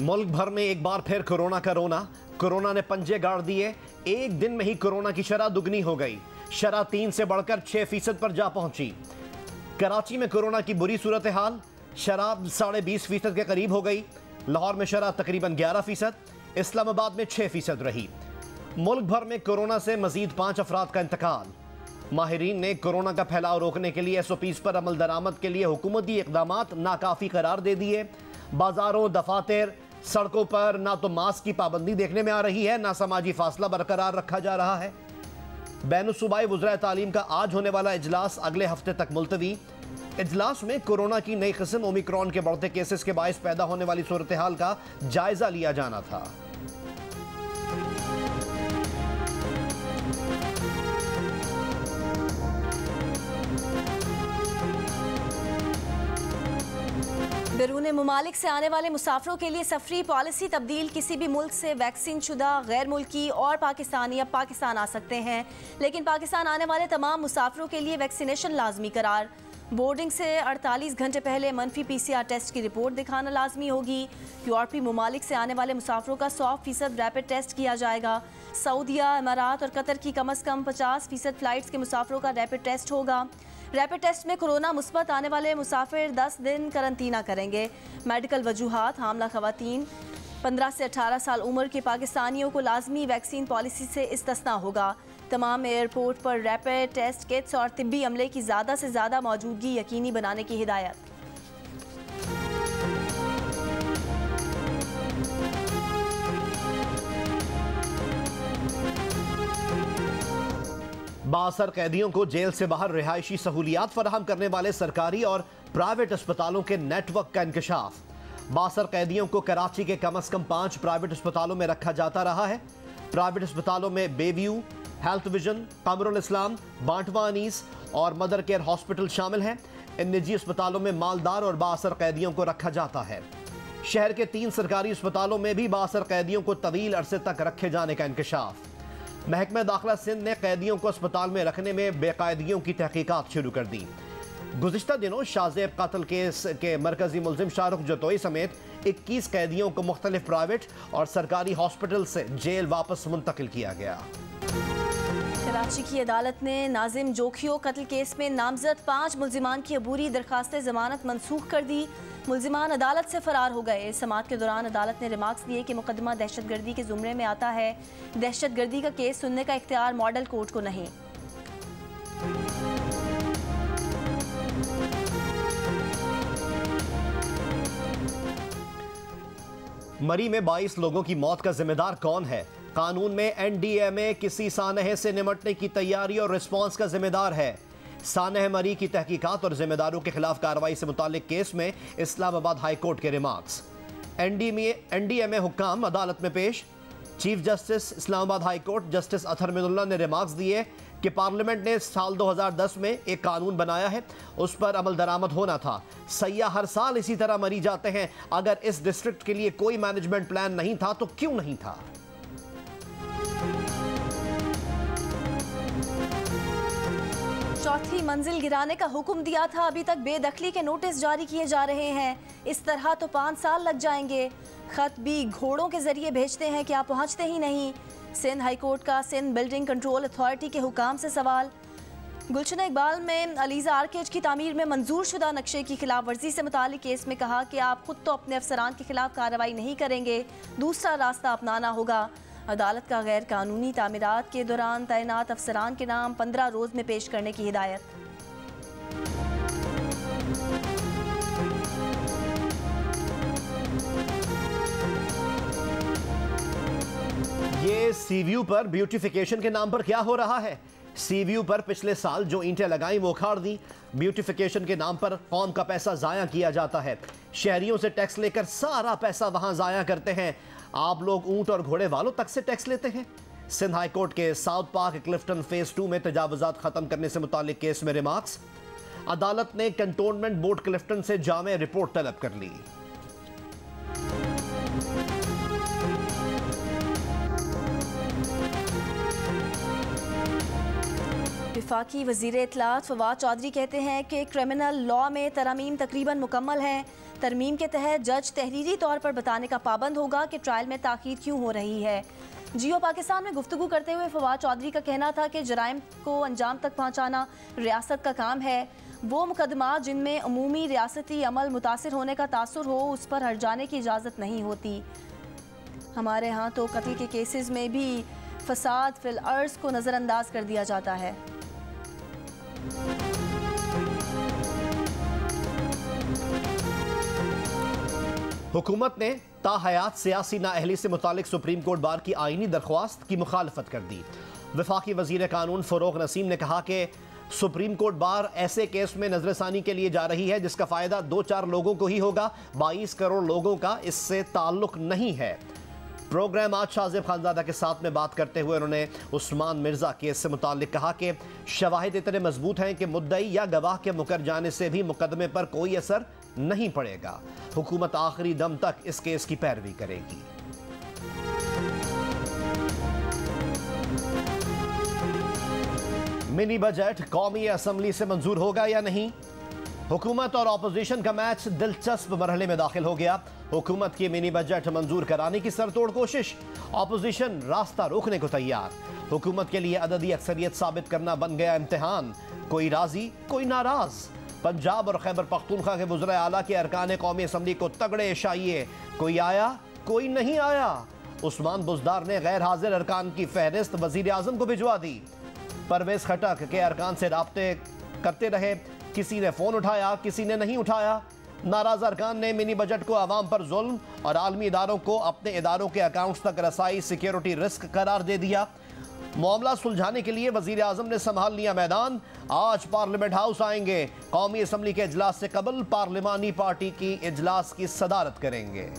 मुल्क भर में एक बार फिर कोरोना का रोना। कोरोना ने पंजे गाड़ दिए। एक दिन में ही कोरोना की शरह दुगनी हो गई। शरह 3 से बढ़कर 6% पर जा पहुंची। कराची में कोरोना की बुरी सूरत हाल। शराब 20.5% के करीब हो गई। लाहौर में शरह तकरीबन 11%, इस्लामाबाद में 6% रही। मुल्क भर में कोरोना से मजीद 5 अफराद का इंतकाल। माहिरीन ने कोरोना का फैलाव रोकने के लिए SOPs पर अमल दरामद के लिए हुकूमती इक़दामात नाकाफ़ी करार दे दिए। बाजारों, दफातर, सड़कों पर ना तो मास्क की पाबंदी देखने में आ रही है, ना समाजी फासला बरकरार रखा जा रहा है। बैनुसूबाई वज़राए तालीम का आज होने वाला इजलास अगले हफ्ते तक मुलतवी। इजलास में कोरोना की नई किस्म ओमिक्रॉन के बढ़ते केसेस के बायस पैदा होने वाली सूरत हाल का जायजा लिया जाना था। बैरून मुमालिक से आने वाले मुसाफिरों के लिए सफरी पॉलिसी तब्दील। किसी भी मुल्क से वैक्सीन शुदा गैर मुल्की और पाकिस्तानी अब पाकिस्तान आ सकते हैं, लेकिन पाकिस्तान आने वाले तमाम मुसाफिरों के लिए वैक्सीनेशन लाजमी करार। बोर्डिंग से 48 घंटे पहले मनफी PCR टेस्ट की रिपोर्ट दिखाना लाजमी होगी। यूरोपी मुमालिक से आने वाले मुसाफिरों का 100% रैपिड टेस्ट किया जाएगा। सऊदिया, इमारात और कतर की कम अज़ कम 50% फ़्लाइट्स के मुसाफिरों का रैपिड टेस्ट होगा। रैपिड टेस्ट में कोरोना मुस्बत आने वाले मुसाफिर 10 दिन करंतना करेंगे। मेडिकल वजूहात, हामला ख़वातीन, 15 से 18 साल उम्र के पाकिस्तानियों को लाजमी वैक्सीन पॉलिसी से इस्तिस्ना होगा। तमाम एयरपोर्ट पर रैपिड टेस्ट किट्स और तिब्बी अमले की ज़्यादा से ज़्यादा मौजूदगी यकीनी बनाने की हिदायत। बासर कैदियों को जेल से बाहर रिहायशी सहूलियात फराहम करने वाले सरकारी और प्राइवेट अस्पतालों के नेटवर्क का इंकशाफ। बासर कैदियों को कराची के कम अज़ कम 5 प्राइवेट अस्पतालों में रखा जाता रहा है। प्राइवेट अस्पतालों में बेव्यू, हेल्थ विजन, कमरुल इस्लाम, बांटवा अनीस और मदर केयर हॉस्पिटल शामिल हैं। इन निजी अस्पतालों में मालदार और बासर कैदियों को रखा जाता है। शहर के 3 सरकारी अस्पतालों में भी बासर कैदियों को तवील अरसे तक रखे जाने का इंकशाफ। महकमा दाखिला सिंध ने कैदियों को अस्पताल में रखने में बेकायदगियों की तहकीकात शुरू कर दी। गुज़िश्ता दिनों शाहज़ेब कत्ल केस के मरकजी मुलजिम शाहरुख जतोई समेत 21 कैदियों को मुख्तलिफ प्राइवेट और सरकारी हॉस्पिटल से जेल वापस मुंतकिल किया गया। कराची की अदालत ने नाजिम जोखियो कत्ल केस में नामजद 5 मुल्जिमान की अबूरी दरखास्त जमानत मनसूख कर दी। मुल्जिमान अदालत से फरार हो गए। समाअत के दौरान अदालत ने रिमार्क्स दिए कि मुकदमा दहशतगर्दी के जुमरे में आता है। दहशतगर्दी का केस सुनने का इख्तियार मॉडल कोर्ट को नहीं। मरी में 22 लोगों की मौत का जिम्मेदार कौन है? कानून में NDMA किसी सानहे से निमटने की तैयारी और रिस्पॉन्स का जिम्मेदार है। सानह मरी की तहकीकात और जिम्मेदारों के खिलाफ कार्रवाई से मुतालिक केस में इस्लामाबाद हाई कोर्ट के रिमार्क्स। NDMA हुक्काम अदालत में पेश। Chief justice Islamabad high court justice Athar Minallah ने रिमार्क्स दिए कि पार्लियामेंट ने साल 2010 में एक कानून बनाया है, उस पर अमल दरामद होना था। सयाह हर साल इसी तरह मरी जाते हैं। अगर इस डिस्ट्रिक्ट के लिए कोई मैनेजमेंट प्लान नहीं था तो क्यों नहीं था? चौथी मंजिल गिराने का हुक्म दिया था, अभी तक बेदखली के नोटिस जारी किए जा रहे हैं। इस तरह तो 5 साल लग जाएंगे। खत भी घोड़ों के जरिए भेजते हैं, क्या पहुंचते ही नहीं। सिंध हाई कोर्ट का सिंध बिल्डिंग कंट्रोल अथॉरिटी के हुकाम से सवाल। गुलशन इकबाल में अलीजा आर्केज की तामीर में मंजूर शुदा नक्शे की खिलाफ वर्जी से मुतालिक केस में कहा कि आप खुद तो अपने अफसरान के खिलाफ कार्रवाई नहीं करेंगे, दूसरा रास्ता अपनाना होगा। अदालत का गैर कानूनी तामीरात के दौरान तैनात अफसरान के नाम 15 रोज़ में पेश करने की हिदायत। ये सीव्यू पर ब्यूटिफिकेशन के नाम पर क्या हो रहा है? सीव्यू पर पिछले साल जो ईंटें लगाई वो उखाड़ दी। ब्यूटिफिकेशन के नाम पर कौम का पैसा जाया किया जाता है। शहरियों से टैक्स लेकर सारा पैसा वहां जाया करते हैं। आप लोग ऊंट और घोड़े वालों तक से टैक्स लेते हैं। सिंध हाई कोर्ट के साउथ पार्क क्लिफ्टन फेज 2 में तजावुजात खत्म करने से मुतालिक केस में रिमार्क्स। अदालत ने कंटोनमेंट बोर्ड क्लिफ्टन से जामे रिपोर्ट तलब कर ली। वफाकी वज़ीर इत्तलात फवाद चौधरी कहते हैं कि क्रिमिनल लॉ में तरमीम तकरीबन मुकम्मल है। तरमीम के तहत जज तहरीरी तौर पर बताने का पाबंद होगा कि ट्रायल में ताख़ीर क्यों हो रही है। जियो पाकिस्तान में गुफ्तगू करते हुए फवाद चौधरी का कहना था कि जराइम को अंजाम तक पहुँचाना रियासत का काम है। वो मुकदमा जिनमें अमूमी रियासती अमल मुतासिर होने का तासुर हो, उस पर हट जाने की इजाज़त नहीं होती। हमारे यहाँ तो कत्ल के केसेस में भी फसाद फिल अर्ज को नज़रअंदाज कर दिया जाता है। हुकूमत ने ताहयात सियासी नाअहली से मुतालिक सुप्रीम कोर्ट बार की आईनी दरख्वास्त की मुखालफत कर दी। वफाकी वजीर कानून फ़रोग़ नसीम ने कहा कि सुप्रीम कोर्ट बार ऐसे केस में नजरसानी के लिए जा रही है जिसका फ़ायदा 2-4 लोगों को ही होगा, 22 करोड़ लोगों का इससे ताल्लुक नहीं है। प्रोग्राम आज शाहज़ेब खानज़ादा के साथ में बात करते हुए उन्होंने उस्मान मिर्ज़ा केस से मुताल्लिक कहा कि शवाहिद इतने मजबूत हैं कि मुद्दई या गवाह के मुकर जाने से भी मुकदमे पर कोई असर नहीं पड़ेगा। हुकूमत आखिरी दम तक इस केस की पैरवी करेगी। मिनी बजट कौमी असम्बली से मंजूर होगा या नहीं? हुकूमत और अपोजिशन का मैच दिलचस्प मरहले में दाखिल हो गया। हुकूमत की मिनी बजट मंजूर कराने की सरतोड़ कोशिश, अपोजिशन रास्ता रोकने को तैयार। हुकूमत के लिए अददी अक्सरियत साबित करना बन गया इम्तिहान। कोई राजी कोई नाराज। पंजाब और खैबर पख्तूनख्वा के वज़ीर आला के अरकान कौमी असम्बली को तगड़े इशाइये, कोई आया कोई नहीं आया। उस्मान बुज़दार ने गैर हाजिर अरकान की फहरिस्त वज़ीर आज़म को भिजवा दी। परवेज़ खटक के अरकान से राब्ते करते रहे, किसी ने फ़ोन उठाया किसी ने नहीं उठाया। नाराज़ अरकान ने मिनी बजट को अवाम पर जुल्म और आलमी इदारों को अपने इदारों के अकाउंट्स तक रसाई सिक्योरिटी रिस्क करार दे दिया। मामला सुलझाने के लिए वज़ीर आज़म ने संभाल लिया मैदान। आज पार्लियामेंट हाउस आएंगे। कौमी असम्बली के इजलास से कबल पार्लिमानी पार्टी की इजलास की सदारत करेंगे।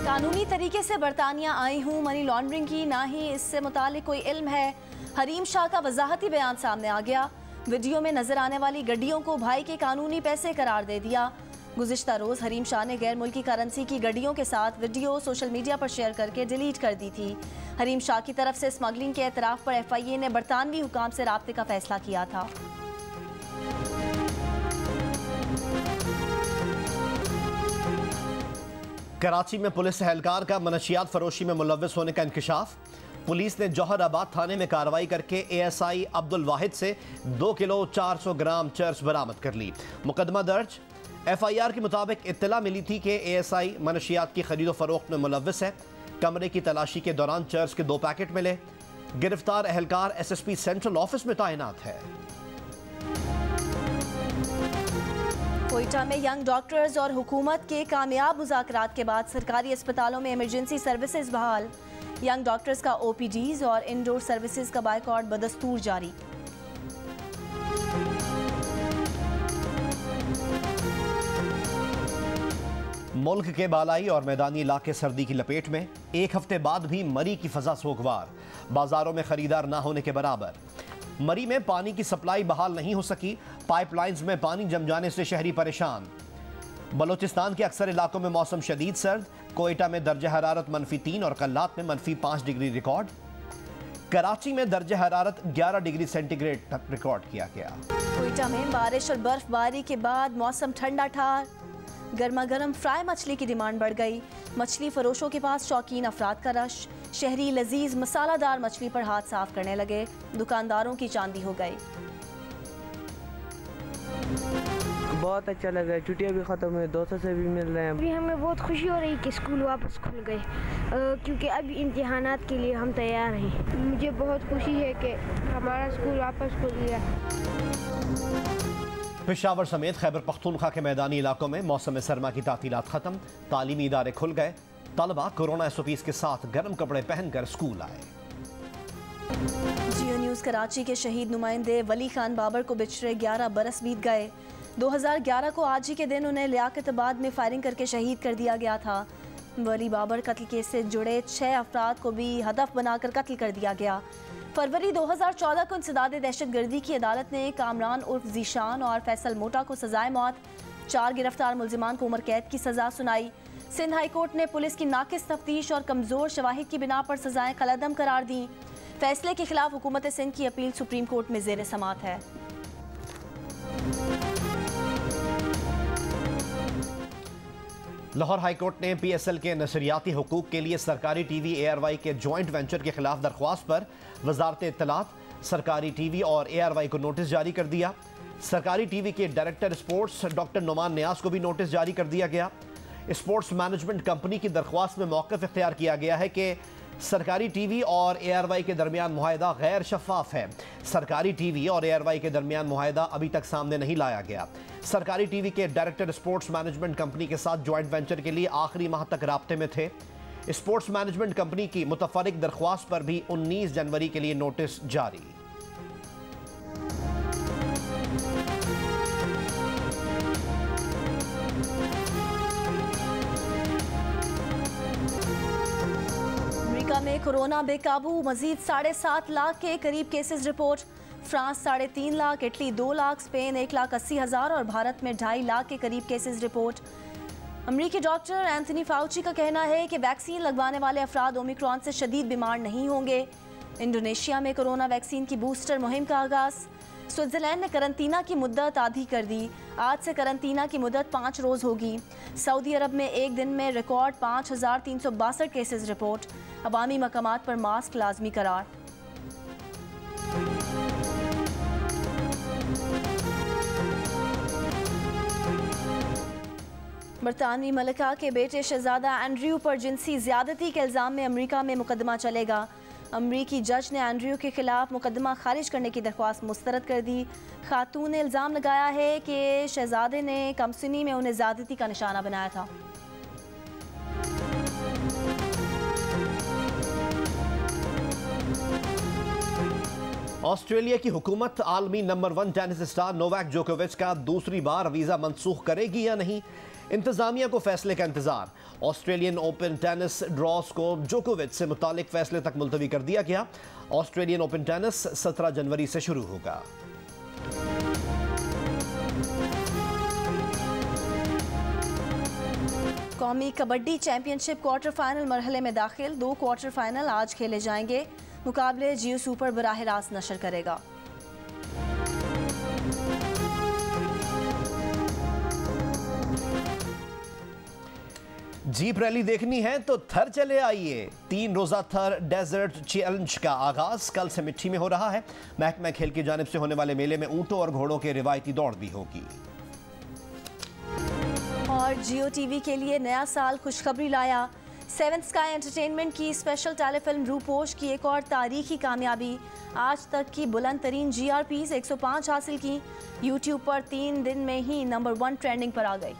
कानूनी तरीके से बरतानिया आई हूँ, मनी लॉन्ड्रिंग की ना ही इससे मुतालिक कोई इल्म है। हरीम शाह का वजाहती बयान सामने आ गया। वीडियो में नजर आने वाली गड्डियों को भाई के कानूनी पैसे करार दे दिया। गुज़िश्ता रोज हरीम शाह ने गैर मुल्की करेंसी की गड्डियों के साथ वीडियो सोशल मीडिया पर शेयर करके डिलीट कर दी थी। हरीम शाह की तरफ से स्मगलिंग के एतराफ़ पर FIA ने बरतानवी हुकाम से राब्ते का फैसला किया था। कराची में पुलिस एहलकार का मनशियात फरोशी में मुलव्वस होने का इंकशाफ। पुलिस ने जौहराबाद थाने में कार्रवाई करके ASI अब्दुल वाहिद से 2 किलो 400 ग्राम चर्च बरामद कर ली। मुकदमा दर्ज। FIR के मुताबिक इत्तला मिली थी कि ASI मनशियात की खरीदो फरोख्त में मुलव्वस है। कमरे की तलाशी के दौरान चर्च के 2 पैकेट मिले। गिरफ्तार एहलकार SSP सेंट्रल ऑफिस में तैनात है। कोयटा में यंग डॉक्टर्स और हुकूमत के कामयाब मुज़ाकरात के बाद सरकारी अस्पतालों में इमरजेंसी सर्विसेज बहाल। यंग डॉक्टर्स का OPDs और इंडोर सर्विसेज का बायकॉट बदस्तूर जारी। मुल्क के बालाई और मैदानी इलाके सर्दी की लपेट में। 1 हफ्ते बाद भी मरी की फजा सोगवार। बाजारों में खरीदार ना होने के बराबर। मरी में पानी की सप्लाई बहाल नहीं हो सकी। पाइपलाइंस में पानी जम जाने से शहरी परेशान। बलोचिस्तान के अक्सर इलाकों में मौसम शदीद सर्द। कोयटा में दर्जा हरारत -3 और कल्लात में -5 डिग्री रिकॉर्ड। कराची में दर्जा हरारत 11 डिग्री सेंटीग्रेड तक रिकॉर्ड किया गया। कोयटा में बारिश और बर्फबारी के बाद मौसम ठंडा ठार। गर्मा गर्म फ्राई मछली की डिमांड बढ़ गई। मछली फरोशों के पास शौकीन अफराद का रश। शहरी लजीज मसालादार मछली पर हाथ साफ करने लगे। दुकानदारों की चांदी हो गई। बहुत अच्छा लग रहा है। छुट्टियाँ भी ख़त्म हुई, दोस्तों से भी मिल रहे हैं। अभी हमें बहुत खुशी हो रही है कि स्कूल वापस खुल गए, क्योंकि अब इम्तिहानात के लिए हम तैयार हैं। मुझे बहुत खुशी है कि हमारा स्कूल वापस खुल गया। पेशावर समेत खैबर पख्तूनख्वा के मैदानी इलाकों में मौसम सरमा की तातीलात खत्म। तालीमी इदारे खुल गए। तलबा कोरोना SOPs के साथ गर्म कपड़े पहनकर स्कूल आए। जियो न्यूज़ कराची के शहीद नुमाइंदे वली खान बाबर को बिछड़े 11 बरस बीत गए। 2011 को आज ही के दिन उन्हें लियाकताबाद में फायरिंग करके शहीद कर दिया गया था। वली बाबर कत्ल केस से जुड़े 6 अफराद को भी हदफ बनाकर कत्ल कर दिया गया। फरवरी 2014 को इंसदाद दहशतगर्दी की अदालत ने कामरान उर्फ जीशान और फैसल मोटा को सजाए मौत, 4 गिरफ्तार मुल्जिमान को उम्र कैद की सजा सुनाई। सिंध हाई कोर्ट ने पुलिस की नाकिस तफ्तीश और कमजोर शवाहिद की बिना पर सजाएं कलअदम करार दी। फैसले के खिलाफ हुकूमत सिंध की अपील सुप्रीम कोर्ट में जेर समाअत है। लाहौर हाई कोर्ट ने PSL के नशरियाती हुकूक के लिए सरकारी TV ARY के जॉइंट वेंचर के खिलाफ दरख्वास्त पर वजारत इत्तलात, सरकारी TV और ARY को नोटिस जारी कर दिया। सरकारी TV के डायरेक्टर स्पोर्ट्स डॉक्टर नुमान नियाज को भी नोटिस जारी कर दिया गया। स्पोर्ट्स मैनेजमेंट कंपनी की दरख्वास्त में मौक़िफ़ इख्तियार किया गया है कि सरकारी TV और ARY के दरमियान मुआहदा गैर शफाफ है। सरकारी TV और ARY के दरमियान मुआहदा अभी तक सामने नहीं लाया गया। सरकारी TV के डायरेक्टर स्पोर्ट्स मैनेजमेंट कंपनी के साथ जॉइंट वेंचर के लिए आखिरी माह तक राब्ते में थे। स्पोर्ट्स मैनेजमेंट कंपनी की मुतफरिक दरख्वास्त पर भी 19 जनवरी के लिए नोटिस जारी। अमेरिका में कोरोना बेकाबू, मजीद 7.5 लाख के करीब cases report. France 3.5 lakh, Italy 2 lakh, Spain 1,80,000 और भारत में 2.5 लाख के करीब केसेस रिपोर्ट। अमरीकी डॉक्टर एंथनी फाउची का कहना है कि वैक्सीन लगवाने वाले अफराद ओमिक्रॉन से शदीद बीमार नहीं होंगे। इंडोनेशिया में कोरोना वैक्सीन की बूस्टर मुहिम का आगाज। स्विट्जरलैंड ने करंतना की मुद्दत आधी कर दी। आज से करंतना की मुद्दत 5 रोज़ होगी। सऊदी अरब में एक दिन में रिकॉर्ड 5,362 केसेस रिपोर्ट। अवामी मकामात पर मास्क लाजमी करार। बरतानवी मलिका के बेटे शहजादा एंड्रयू पर जिनसी ज्यादती के इल्ज़ाम में अमेरिका में मुकदमा चलेगा। अमरीकी जज ने एंड्रयू के खिलाफ मुकदमा खारिज करने की दरख्वास्त मुस्तरद कर दी। खातून ने इल्ज़ाम लगाया है कि शहजादे ने कमसुनी में उन्हें ज्यादती का निशाना बनाया था। ऑस्ट्रेलिया की हुकूमत आलमी नंबर 1 टेनिस स्टार नोवाक जोकोविच का दूसरी बार वीज़ा मंसूख करेगी या नहीं, इंतजामिया को फैसले का इंतजार। ऑस्ट्रेलियन ओपन टेनिस ड्रॉस को जोकोविच से मुतालिक फैसले तक मुलतवी कर दिया गया। ऑस्ट्रेलियन ओपन टेनिस 17 जनवरी से शुरू होगा। कौमी कबड्डी चैंपियनशिप क्वार्टर फाइनल मरहले में दाखिल। 2 क्वार्टर फाइनल आज खेले जाएंगे। मुकाबले जियो सुपर बराह रास्त नशर करेगा। जीप रैली देखनी है तो थर चले आइए। 3 रोजा थर डेजर्ट चैलेंज का आगाज कल से मिट्टी में हो रहा है। महकमा खेल की जानिब से होने वाले मेले में ऊंटों और घोड़ों के रिवायती दौड़ भी होगी। और जियो टीवी के लिए नया साल खुशखबरी लाया। 7th स्काई एंटरटेनमेंट की स्पेशल टेलीफिल्म रूपोश की एक और तारीखी कामयाबी। आज तक की बुलंद तरीन GRPs 105 हासिल की। यूट्यूब पर 3 दिन में ही नंबर 1 ट्रेंडिंग पर आ गई।